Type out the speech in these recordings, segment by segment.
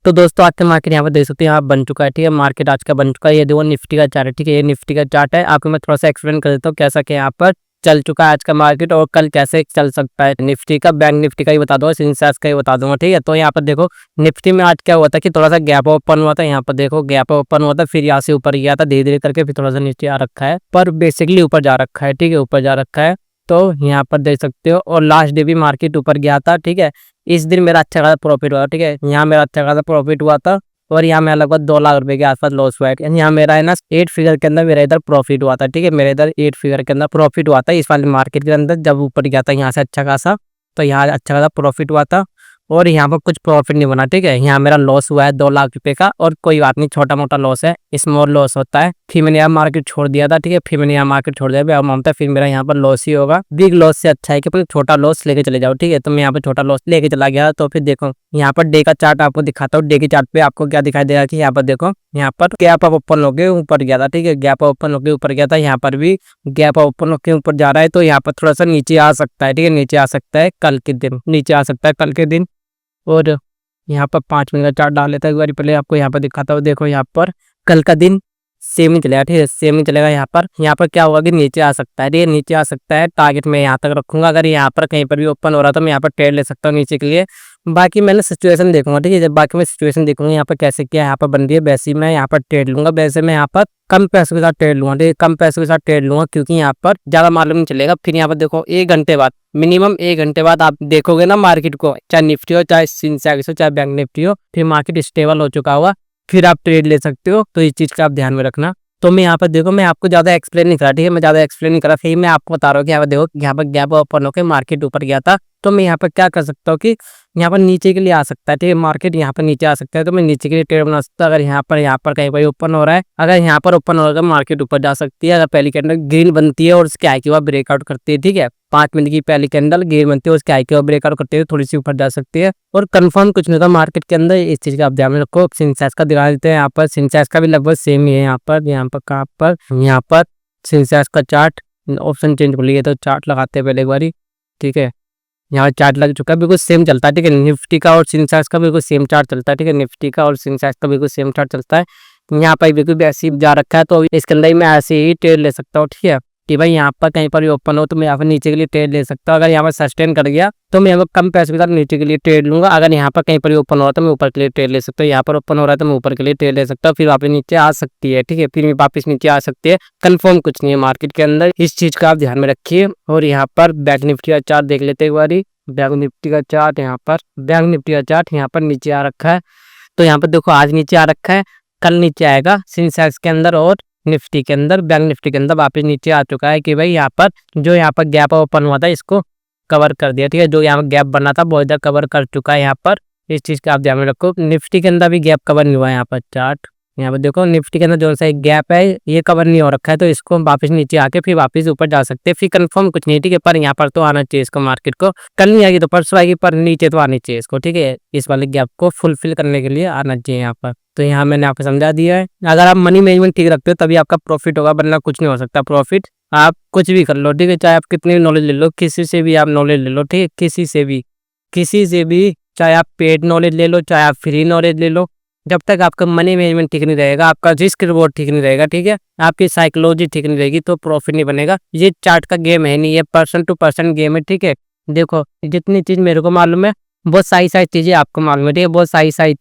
तो दोस्तों आज का मार्केट यहाँ पर देख सकते हैं, यहाँ बन चुका है। ठीक है, मार्केट आज का बन चुका है। ये देखो निफ्टी का चार्ट है। ठीक है, ये निफ्टी का चार्ट है। आपको मैं थोड़ा सा एक्सप्लेन कर देता हूँ कैसा क्या यहाँ पर चल चुका है आज का मार्केट और कल कैसे चल सकता है। निफ्टी का, बैंक निफ्टी का ही बता दूंगा, सेंसेक्स का ही बता दूंगा। ठीक है, तो यहाँ पर देखो निफ्टी में आज क्या हुआ था कि थोड़ा सा गैप ओपन हुआ था। यहाँ पर देखो गैप ओपन हुआ था, फिर यहाँ से ऊपर गया था धीरे धीरे करके, फिर थोड़ा सा नीचे आ रखा है, पर बेसिकली ऊपर जा रखा है। ठीक है, ऊपर जा रखा है। तो यहाँ पर देख सकते हो, और लास्ट डे भी मार्केट ऊपर गया था। ठीक है, इस दिन मेरा अच्छा खासा प्रॉफिट हुआ। ठीक है, यहाँ मेरा अच्छा खासा प्रॉफिट हुआ था और यहाँ मेरा लगभग 2 लाख रुपए के आसपास लॉस हुआ है। यानी यहाँ मेरा है ना 8 फिगर के अंदर मेरा इधर प्रॉफिट हुआ था। ठीक है, मेरे इधर 8 फिगर के अंदर प्रॉफिट हुआ था इस वाले मार्केट के अंदर, जब ऊपर गया था यहाँ से अच्छा खासा, तो यहाँ अच्छा खासा प्रॉफिट हुआ था और यहाँ पर कुछ प्रॉफिट नहीं बना। ठीक है, यहाँ मेरा लॉस हुआ है 2 लाख रुपए का, और कोई बात नहीं, छोटा मोटा लॉस है, स्मॉल लॉस होता है। फिर मैंने यहाँ मार्केट छोड़ दिया था। ठीक है, फिर मैंने यहाँ मार्केट छोड़ दिया, अब मानता है फिर मेरा यहाँ पर लॉस ही होगा। बिग लॉस से अच्छा है कि छोटा लॉस लेके चले जाओ। ठीक है, तो मैं यहाँ पर छोटा लॉस लेके चला गया। तो फिर देखो यहाँ पर डे का चार्ट आपको दिखाता हूँ। डे के चार्ट पे आपको क्या दिखाई देगा कि यहाँ पर देखो, यहाँ पर गैप अप ओपन होके ऊपर गया था। ठीक है, गैप ओपन होके ऊपर गया था, यहाँ पर भी गैप ओपन होके ऊपर जा रहा है, तो यहाँ पर थोड़ा सा नीचे आ सकता है। ठीक है, नीचे आ सकता है कल के दिन, नीचे आ सकता है कल के दिन। और यहाँ पर 5 मिनट का चार्ट डाल लेता है एक बार, पहले आपको यहाँ पर दिखाता हूँ। देखो यहाँ पर कल का दिन सेम ही चलेगा। ठीक है, सेम ही चलेगा। यहाँ पर क्या होगा कि नीचे आ सकता है। ठीक है, नीचे आ सकता है। टारगेट मैं यहाँ तक रखूंगा। अगर यहाँ पर कहीं पर भी ओपन हो रहा तो मैं यहाँ पर ट्रेड ले सकता हूँ नीचे के लिए। बाकी मैंने सिचुएशन देखूंगा। ठीक है, जब बाकी मैं सिचुएशन देखूंगा यहाँ पर कैसे क्या यहाँ पर बन रही है, वैसे ही मैं यहाँ पर ट्रेड लूंगा। वैसे मैं यहाँ पर कम पैसों के साथ ट्रेड लूंगा। ठीक है, कम पैसों के साथ ट्रेड लूंगा क्योंकि यहाँ पर ज्यादा मालूम नहीं चलेगा। फिर यहाँ पर देखो 1 घंटे बाद, मिनिमम 1 घंटे बाद आप देखोगे ना मार्केट को, चाहे निफ्टी हो, चाहे सेंसेक्स हो, चाहे बैंक निफ्टी हो, फिर मार्केट स्टेबल हो चुका होगा, फिर आप ट्रेड ले सकते हो। तो इस चीज का आप ध्यान में रखना। तो मैं यहाँ पर देखो, मैं आपको ज्यादा एक्सप्लेन नहीं करा। ठीक है, मैं ज्यादा एक्सप्लेन नहीं करा, फिर मैं आपको बता रहा हूँ कि यहाँ पर देखो, यहाँ पर गैप ओपन होकर मार्केट ऊपर गया था। तो मैं यहाँ पर क्या कर सकता हूँ कि यहाँ पर नीचे के लिए आ सकता है। ठीक है, मार्केट यहाँ पर नीचे आ सकता है, तो मैं नीचे के लिए ट्रेड बना सकता हूँ। अगर यहाँ पर कहीं पर ओपन हो रहा है, अगर यहाँ पर ओपन हो रहा है तो मार्केट ऊपर जा सकती है। अगर पहली कैंडल ग्रीन बनती है और उसके आई के बाद ब्रेकआउट करती है, ठीक है, 5 मिनट की पहली कैंडल ग्रीन बनती है, उसके आई के बाद ब्रेकआउट करती है, थोड़ी सी ऊपर जा सकती है। और कंफर्म कुछ नहीं होता मार्केट के अंदर, इस चीज का आप ध्यान में रखो। सेंसेक्स का दिखा देते हैं। यहाँ पर सेंसेक्स का भी लगभग सेम ही है। यहाँ पर सेंसेक्स का चार्ट, ऑप्शन चेंज कर लिए तो चार्ट लगाते हैं पहले एक बारी। ठीक है, यहाँ चार्ट लग चुका है, बिल्कुल सेम चलता है। ठीक है, निफ्टी का और सेंसेक्स का बिल्कुल सेम चार्ट चलता है। ठीक है, निफ्टी का और सेंसेक्स का बिल्कुल सेम चार्ट चलता है। यहाँ पर बिल्कुल ऐसे ही जा रखा है, तो इसके अंदर ही मैं ऐसे ही ट्रेड ले सकता हूँ। ठीक है, कि भाई यहाँ पर कहीं पर भी ओपन हो तो मैं यहाँ पर नीचे के लिए ट्रेड ले सकता हूँ। अगर यहाँ पर सस्टेन कर गया तो मैं यहाँ पर कम पैसे के साथ नीचे के लिए ट्रेड लूंगा। अगर यहाँ पर कहीं पर भी ओपन हो रहा है तो मैं ऊपर के लिए ट्रेड ले सकता हूँ। यहाँ पर ओपन हो रहा है तो मैं ऊपर के लिए ट्रेड ले सकता हूँ। फिर वापस नीचे आ सकती है। ठीक है, फिर वापस नीचे आ सकती है। कंफर्म कुछ नहीं है मार्केट के अंदर, इस चीज का आप ध्यान में रखिए। और यहाँ पर बैंक निफ्टी का चार्ट देख लेते हैं एक बारी। बैंक निफ्टी का चार्ट, यहाँ पर बैंक निफ्टी का चार्ट यहाँ पर नीचे आ रखा है। तो यहाँ पर देखो आज नीचे आ रखा है, कल नीचे आएगा सेंसेक्स के अंदर और निफ्टी के अंदर। बैंक निफ्टी के अंदर वापस नीचे आ चुका है कि भाई यहाँ पर जो यहाँ पर गैप ओपन हुआ था इसको कवर कर दिया। ठीक है, जो यहाँ पर गैप बना था वो इधर कवर कर चुका है यहाँ पर। इस चीज का आप ध्यान में रखो। निफ्टी के अंदर भी गैप कवर नहीं हुआ है। यहाँ पर चार्ट, यहाँ पर देखो निफ्टी के अंदर जो सा एक गैप है ये कवर नहीं हो रखा है, तो इसको वापस नीचे आके फिर वापस ऊपर जा सकते हैं। फिर कंफर्म कुछ नहीं। ठीक है, पर यहाँ पर तो आना चाहिए इसको, मार्केट को कल नहीं आएगी तो परसों आएगी, पर नीचे तो आनी चाहिए इसको। ठीक है, इस वाले गैप को फुलफिल करने के लिए आना चाहिए यहाँ पर। तो यहाँ मैंने आपको समझा दिया है। अगर आप मनी मैनेजमेंट ठीक रखते हो तभी आपका प्रॉफिट होगा, वरना कुछ नहीं हो सकता प्रॉफिट। आप कुछ भी कर लो। ठीक है, चाहे आप कितनी नॉलेज ले लो, किसी से भी आप नॉलेज ले लो। ठीक है, किसी से भी, चाहे आप पेड नॉलेज ले लो, चाहे आप फ्री नॉलेज ले लो, जब तक आपका मनी मैनेजमेंट ठीक नहीं रहेगा, आपका रिस्क रिवॉर्ड ठीक नहीं रहेगा, ठीक है, आपकी साइकोलॉजी ठीक नहीं रहेगी, तो प्रॉफिट नहीं बनेगा। ये चार्ट का गेम है नहीं, ये पर्सन टू पर्सन गेम है। ठीक है, देखो जितनी चीज मेरे को मालूम है बहुत सारी चीजें आपको मालूम है। ठीक है, बहुत सारी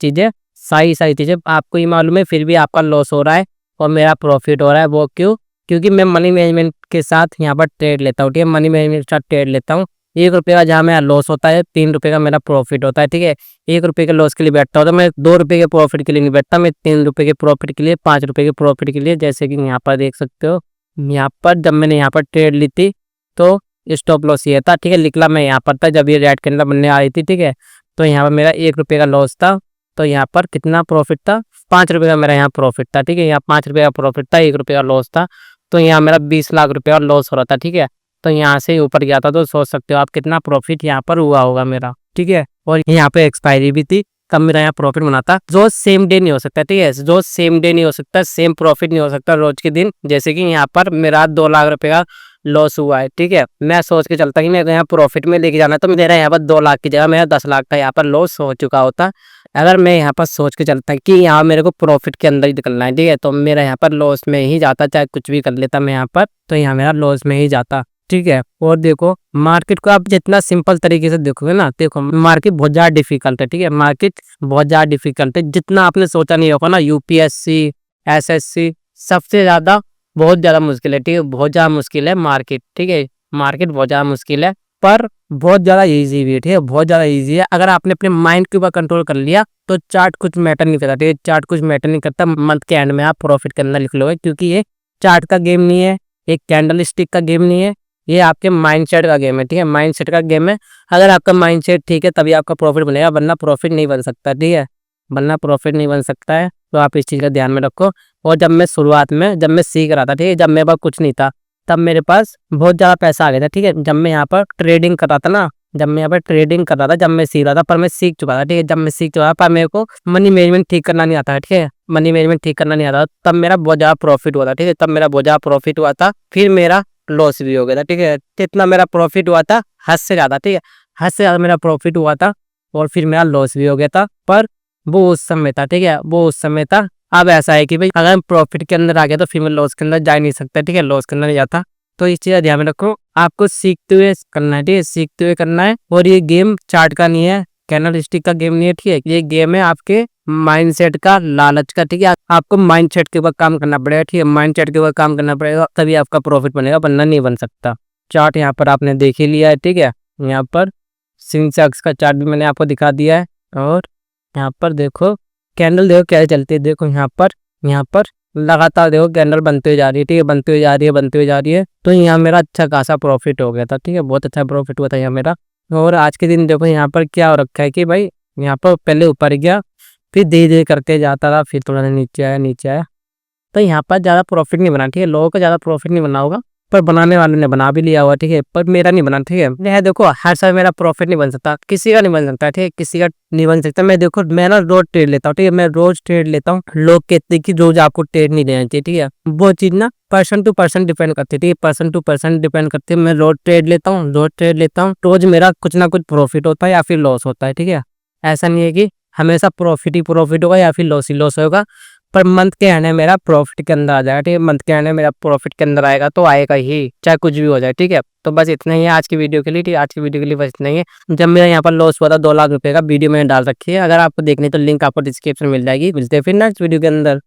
चीजें आपको ही मालूम है, फिर भी आपका लॉस हो रहा है और मेरा प्रॉफिट हो रहा है। वो क्यों? क्योंकि मैं मनी मैनेजमेंट के साथ यहाँ पर ट्रेड लेता हूँ। ठीक है, मनी मैनेजमेंट के साथ ट्रेड लेता हूँ। 1 रुपये का जहाँ मेरा लॉस होता है, 3 रुपये का मेरा प्रॉफिट होता है। ठीक है, 1 रुपये के लॉस के लिए बैठता हूँ तो मैं 2 रुपये के प्रॉफिट के लिए नहीं बैठता, मैं 3 रुपये के प्रॉफिट के लिए, 5 रुपये के प्रॉफिट के लिए। जैसे कि यहाँ पर देख सकते हो, यहाँ पर जब मैंने यहाँ पर ट्रेड ली थी तो स्टॉप लॉस ये था। ठीक है, निकला मैं यहाँ पर था जब ये रेड कैंडल बनने आ रही थी। ठीक है, तो यहाँ पर मेरा 1 रुपये का लॉस था, तो यहाँ पर कितना प्रॉफिट था? 5 रुपये का मेरा यहाँ प्रॉफिट था। ठीक है, यहाँ 5 रुपये का प्रॉफिट था, 1 रुपये का लॉस था, तो यहाँ मेरा 20 लाख रुपये का लॉस हो रहा था। ठीक है, तो यहाँ से ऊपर गया था, तो सोच सकते हो आप कितना प्रॉफिट यहाँ पर हुआ होगा मेरा। ठीक है, और यहाँ पे एक्सपायरी भी थी, तब मेरा यहाँ प्रॉफिट बना था। जो सेम डे नहीं हो सकता। ठीक है, जो सेम डे नहीं हो सकता, सेम प्रॉफिट नहीं हो सकता रोज के दिन। जैसे कि यहाँ पर मेरा 2 लाख रुपए का लॉस हुआ है। ठीक है, मैं सोच के चलता कि मेरे यहाँ प्रॉफिट में लेके जाना है, तो मेरा यहाँ पर 2 लाख की जगह मेरा 10 लाख का यहाँ पर लॉस हो चुका होता। अगर मैं यहाँ पर सोच के चलता कि यहाँ मेरे को प्रॉफिट के अंदर ही निकलना है, ठीक है, तो मेरा यहाँ पर लॉस में ही जाता, चाहे कुछ भी कर लेता मैं यहाँ पर, तो यहाँ मेरा लॉस में ही जाता, ठीक है। और देखो मार्केट को आप जितना सिंपल तरीके से देखोगे ना, देखो मार्केट बहुत ज़्यादा डिफिकल्ट है, ठीक है, मार्केट बहुत ज़्यादा डिफिकल्ट है, जितना आपने सोचा नहीं होगा ना, यूपीएससी, एसएससी, सबसे ज़्यादा बहुत ज़्यादा मुश्किल है, ठीक है, बहुत ज़्यादा मुश्किल है मार्केट, ठीक है, मार्केट बहुत ज़्यादा मुश्किल है, पर बहुत ज़्यादा ईजी भी है, ठीक है, बहुत ज़्यादा ईजी है। अगर आपने अपने माइंड के ऊपर कंट्रोल कर लिया तो चार्ट कुछ मैटर नहीं करता, ठीक है, चार्ट कुछ मैटर नहीं करता, मंथ के एंड में आप प्रॉफिट के अंदर लिख लोगे, क्योंकि ये चार्ट का गेम नहीं है, एक कैंडल स्टिक का गेम नहीं है, ये आपके माइंडसेट का गेम है, ठीक है, माइंडसेट का गेम है। अगर आपका माइंडसेट ठीक है तभी आपका प्रॉफिट बनेगा, वरना प्रॉफिट नहीं बन सकता, ठीक है, वरना प्रॉफिट नहीं बन सकता है। तो आप इस चीज़ का ध्यान में रखो। और जब मैं शुरुआत में जब मैं सीख रहा था, ठीक है, जब मेरे पास कुछ नहीं था, तब मेरे पास बहुत ज़्यादा पैसा आ गया था, ठीक है, जब मैं यहाँ पर ट्रेडिंग कर रहा था ना, जब मैं यहाँ पर ट्रेडिंग कर रहा था, जब मैं सीख रहा था, पर मैं सीख चुका था, ठीक है, जब मैं सीख चुका था, पर मेरे को मनी मैनेजमेंट ठीक करना नहीं आता है, ठीक है, मनी मैनेजमेंट ठीक करना नहीं आता, तब मेरा बहुत ज़्यादा प्रॉफिट हुआ था, ठीक है, तब मेरा बहुत ज़्यादा प्रॉफिट हुआ था, फिर मेरा लॉस भी हो गया था, ठीक है, जितना मेरा प्रॉफिट हुआ था हद से ज़्यादा, ठीक है, हद से ज़्यादा मेरा प्रॉफिट हुआ था, और फिर मेरा लॉस भी हो गया था, पर वो उस समय था, ठीक है, वो उस समय था। अब ऐसा है कि भाई अगर मैं प्रॉफिट के अंदर आ गया तो फिर मैं लॉस के अंदर जा ही नहीं सकता, ठीक है, लॉस के अंदर नहीं जाता। तो इस चीज़ का ध्यान में रखो, आपको सीखते हुए करना है, ठीक है, सीखते हुए करना है। और ये गेम चार्ट का नहीं है, कैंडल स्टिक का गेम नहीं है, ठीक है, ये गेम है आपके माइंडसेट का, लालच का, ठीक है, आपको माइंडसेट के ऊपर काम करना पड़ेगा, ठीक है, माइंडसेट के ऊपर काम करना पड़ेगा, तभी आपका प्रॉफिट बनेगा, वरना नहीं बन सकता। चार्ट यहाँ पर आपने देख ही लिया है, ठीक है, यहाँ पर सेंसेक्स का चार्ट भी मैंने आपको दिखा दिया है। और यहाँ पर देखो कैंडल, देखो कैसे चलती है, देखो यहाँ पर लगातार देखो कैंडल बनते हुए जा रही है, ठीक है, बनते हुए जा रही है, बनते हुए जा रही है। तो यहाँ मेरा अच्छा खासा प्रॉफिट हो गया था, ठीक है, बहुत अच्छा प्रॉफिट हुआ था यहाँ मेरा। और आज के दिन देखो यहाँ पर क्या हो रखा है कि भाई यहाँ पर पहले ऊपर गया, फिर धीरे धीरे करके जाता रहा, फिर थोड़ा नीचे आया, नीचे आया। तो यहाँ पर ज़्यादा प्रॉफिट नहीं बना, ठीक है, लोगों का ज़्यादा प्रॉफिट नहीं बना होगा, पर बनाने वाले ने बना भी लिया हुआ, ठीक है, पर मेरा नहीं बना, ठीक है। यह देखो हर समय मेरा प्रॉफिट नहीं बन सकता, किसी का नहीं बन सकता, ठीक है, किसी का नहीं बन सकता। मैं देखो मैं ना रोज ट्रेड लेता हूँ, ठीक है, मैं रोज ट्रेड लेता हूँ। लोग कहते हैं कि रोज आपको ट्रेड नहीं लेना चाहिए, ठीक है, वो चीज़ ना पर्सन टू पर्सन डिपेंड करती है, ठीक है, पर्सन टू पर्सन डिपेंड करती है। मैं रोज ट्रेड लेता हूँ, रोज ट्रेड लेता हूँ, रोज मेरा कुछ ना कुछ प्रॉफिट होता है या फिर लॉस होता है, ठीक है। ऐसा नहीं है कि हमेशा प्रॉफिट ही प्रॉफिट होगा या फिर लॉस ही लॉस होगा, पर मंथ के एंड में मेरा प्रॉफिट के अंदर आ जाएगा, ठीक है, मंथ के एंड में मेरा प्रॉफिट के अंदर आएगा तो आएगा ही, चाहे कुछ भी हो जाए, ठीक है। तो बस इतना ही है आज की वीडियो के लिए, ठीक है, आज की वीडियो के लिए बस इतना ही है। जब मेरा यहाँ पर लॉस हुआ था 2 लाख रुपए का, वीडियो मैंने डाल रखी है, अगर आपको देखनी तो लिंक आपको डिस्क्रिप्शन में मिल जाएगी। मिलते हैं फिर नेक्स्ट वीडियो के अंदर।